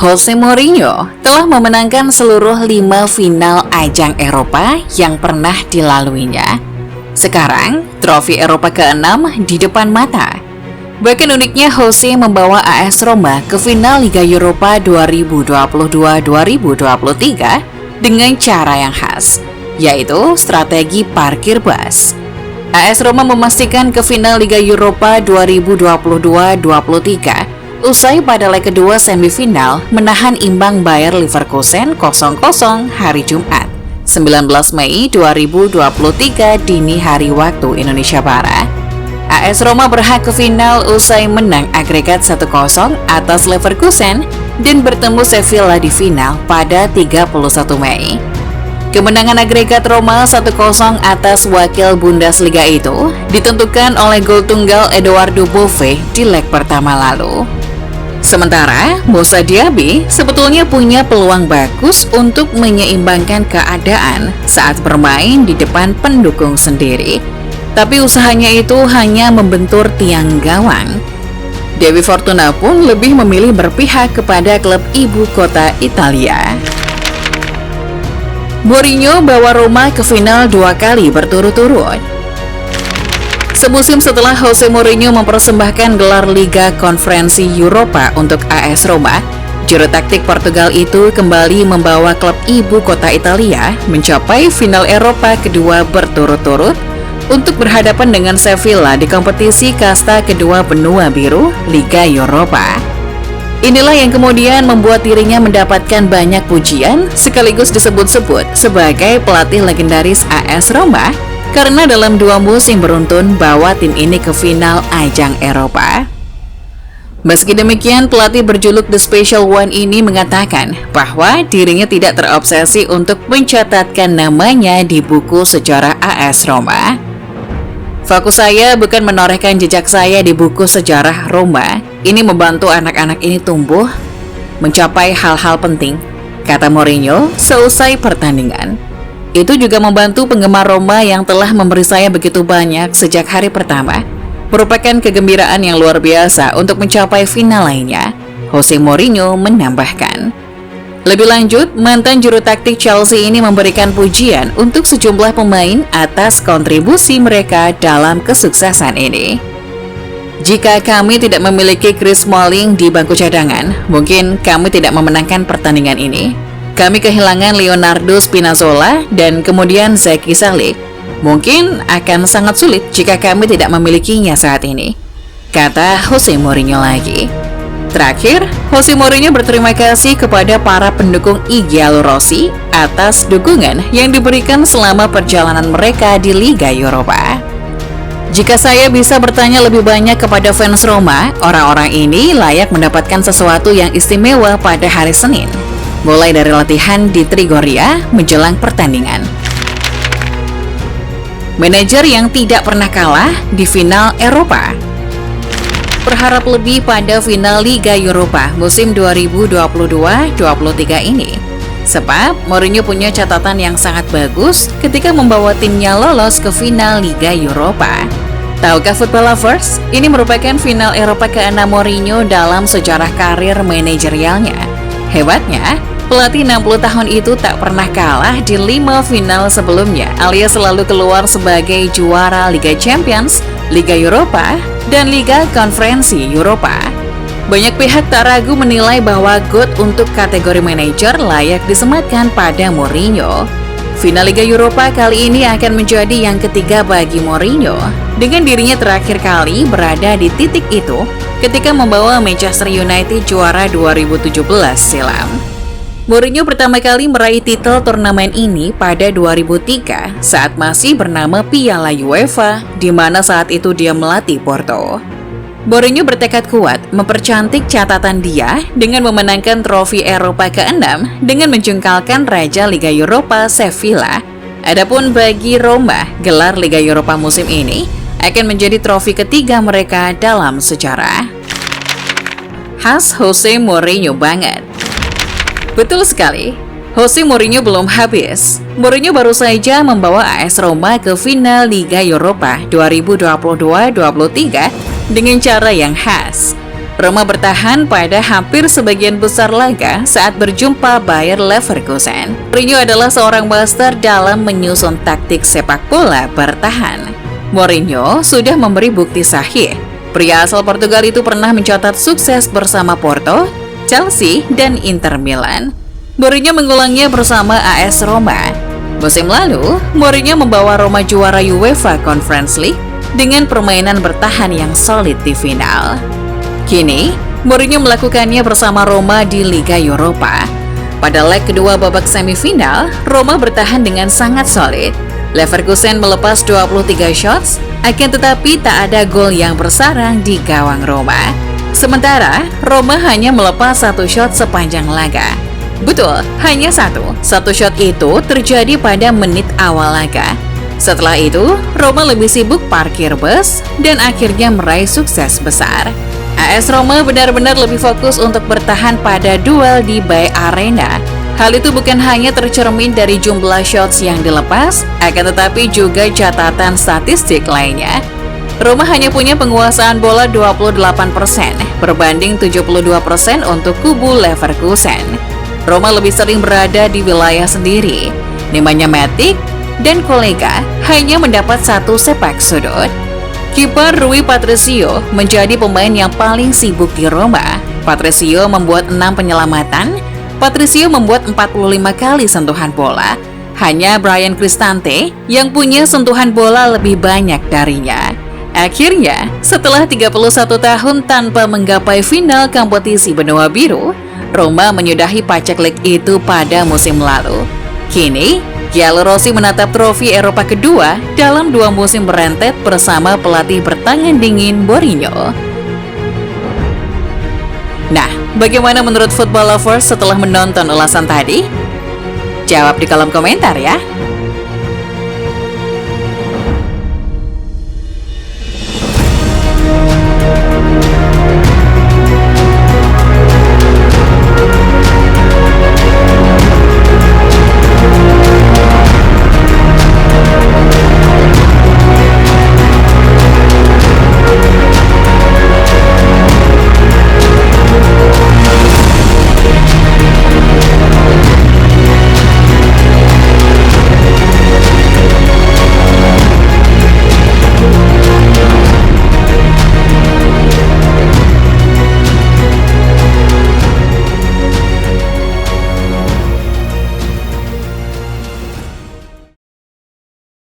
Jose Mourinho telah memenangkan seluruh 5 final ajang Eropa yang pernah dilaluinya. Sekarang, trofi Eropa ke-6 di depan mata. Bahkan uniknya Jose membawa AS Roma ke final Liga Eropa 2022-2023 dengan cara yang khas, yaitu strategi parkir bus. AS Roma memastikan ke final Liga Eropa 2022-23 usai pada leg kedua semifinal menahan imbang Bayer Leverkusen 0-0 hari Jumat, 19 Mei 2023 dini hari waktu Indonesia Barat. AS Roma berhak ke final usai menang agregat 1-0 atas Leverkusen dan bertemu Sevilla di final pada 31 Mei. Kemenangan agregat Roma 1-0 atas wakil Bundesliga itu ditentukan oleh gol tunggal Eduardo Bove di leg pertama lalu. Sementara, Moussa Diaby sebetulnya punya peluang bagus untuk menyeimbangkan keadaan saat bermain di depan pendukung sendiri. Tapi usahanya itu hanya membentur tiang gawang. Dewi Fortuna pun lebih memilih berpihak kepada klub ibu kota Italia. Mourinho bawa Roma ke final 2 kali berturut-turut. Semusim setelah Jose Mourinho mempersembahkan gelar Liga Konferensi Eropa untuk AS Roma, juru taktik Portugal itu kembali membawa klub ibu kota Italia mencapai final Eropa kedua berturut-turut untuk berhadapan dengan Sevilla di kompetisi kasta kedua benua biru Liga Eropa. Inilah yang kemudian membuat dirinya mendapatkan banyak pujian sekaligus disebut-sebut sebagai pelatih legendaris AS Roma karena dalam 2 musim beruntun bawa tim ini ke final ajang Eropa. Meski demikian, pelatih berjuluk The Special One ini mengatakan bahwa dirinya tidak terobsesi untuk mencatatkan namanya di buku sejarah AS Roma. Fokus saya bukan menorehkan jejak saya di buku sejarah Roma. Ini membantu anak-anak ini tumbuh, mencapai hal-hal penting, kata Mourinho seusai pertandingan. Itu juga membantu penggemar Roma yang telah memberi saya begitu banyak sejak hari pertama. Merupakan kegembiraan yang luar biasa untuk mencapai final lainnya, Jose Mourinho menambahkan. Lebih lanjut, mantan juru taktik Chelsea ini memberikan pujian untuk sejumlah pemain atas kontribusi mereka dalam kesuksesan ini. Jika kami tidak memiliki Chris Smalling di bangku cadangan, mungkin kami tidak memenangkan pertandingan ini. Kami kehilangan Leonardo Spinazzola dan kemudian Zeki Salik. Mungkin akan sangat sulit jika kami tidak memilikinya saat ini, kata Jose Mourinho lagi. Terakhir, Jose Mourinho berterima kasih kepada para pendukung I Giallorossi atas dukungan yang diberikan selama perjalanan mereka di Liga Eropa. Jika saya bisa bertanya lebih banyak kepada fans Roma, orang-orang ini layak mendapatkan sesuatu yang istimewa pada hari Senin, mulai dari latihan di Trigoria menjelang pertandingan. Manajer yang tidak pernah kalah di final Eropa. Berharap lebih pada final Liga Eropa musim 2022-23 ini. Sebab Mourinho punya catatan yang sangat bagus ketika membawa timnya lolos ke final Liga Eropa. Tahukah football lovers, ini merupakan final Eropa ke-6 Mourinho dalam sejarah karir manajerialnya. Hebatnya, pelatih 60 tahun itu tak pernah kalah di 5 final sebelumnya, alias selalu keluar sebagai juara Liga Champions, Liga Eropa, dan Liga Konferensi Eropa. Banyak pihak tak ragu menilai bahwa GOAT untuk kategori manajer layak disematkan pada Mourinho. Final Liga Eropa kali ini akan menjadi yang ketiga bagi Mourinho, dengan dirinya terakhir kali berada di titik itu ketika membawa Manchester United juara 2017 silam. Mourinho pertama kali meraih titel turnamen ini pada 2003 saat masih bernama Piala UEFA, di mana saat itu dia melatih Porto. Mourinho bertekad kuat mempercantik catatan dia dengan memenangkan trofi Eropa ke-6 dengan menjungkalkan Raja Liga Eropa Sevilla. Adapun bagi Roma, gelar Liga Eropa musim ini akan menjadi trofi ketiga mereka dalam sejarah. Khas Jose Mourinho banget. Betul sekali, Jose Mourinho belum habis. Mourinho baru saja membawa AS Roma ke final Liga Eropa 2022-23 dengan cara yang khas. Roma bertahan pada hampir sebagian besar laga saat berjumpa Bayer Leverkusen. Mourinho adalah seorang master dalam menyusun taktik sepak bola bertahan. Mourinho sudah memberi bukti sahih. Pria asal Portugal itu pernah mencatat sukses bersama Porto, Chelsea, dan Inter Milan. Mourinho mengulangnya bersama AS Roma. Musim lalu, Mourinho membawa Roma juara UEFA Conference League dengan permainan bertahan yang solid di final. Kini, Mourinho melakukannya bersama Roma di Liga Eropa. Pada leg kedua babak semifinal, Roma bertahan dengan sangat solid. Leverkusen melepas 23 shots, akan tetapi tak ada gol yang bersarang di gawang Roma. Sementara, Roma hanya melepas 1 shot sepanjang laga. Betul, hanya satu. Satu shot itu terjadi pada menit awal laga. Setelah itu, Roma lebih sibuk parkir bus dan akhirnya meraih sukses besar. AS Roma benar-benar lebih fokus untuk bertahan pada duel di Bay Arena. Hal itu bukan hanya tercermin dari jumlah shots yang dilepas, akan tetapi juga catatan statistik lainnya. Roma hanya punya penguasaan bola 28% berbanding 72% untuk kubu Leverkusen. Roma lebih sering berada di wilayah sendiri. Nemanja Matic dan kolega hanya mendapat 1 sepak sudut. Kiper Rui Patricio menjadi pemain yang paling sibuk di Roma. Patricio membuat 6 penyelamatan. Patricio membuat 45 kali sentuhan bola. Hanya Bryan Cristante yang punya sentuhan bola lebih banyak darinya. Akhirnya, setelah 31 tahun tanpa menggapai final kompetisi benua biru, Roma menyudahi paceklik itu pada musim lalu. Kini, Giallorossi menatap trofi Eropa kedua dalam 2 musim berentet bersama pelatih bertangan dingin Mourinho. Nah, bagaimana menurut football lovers setelah menonton ulasan tadi? Jawab di kolom komentar ya!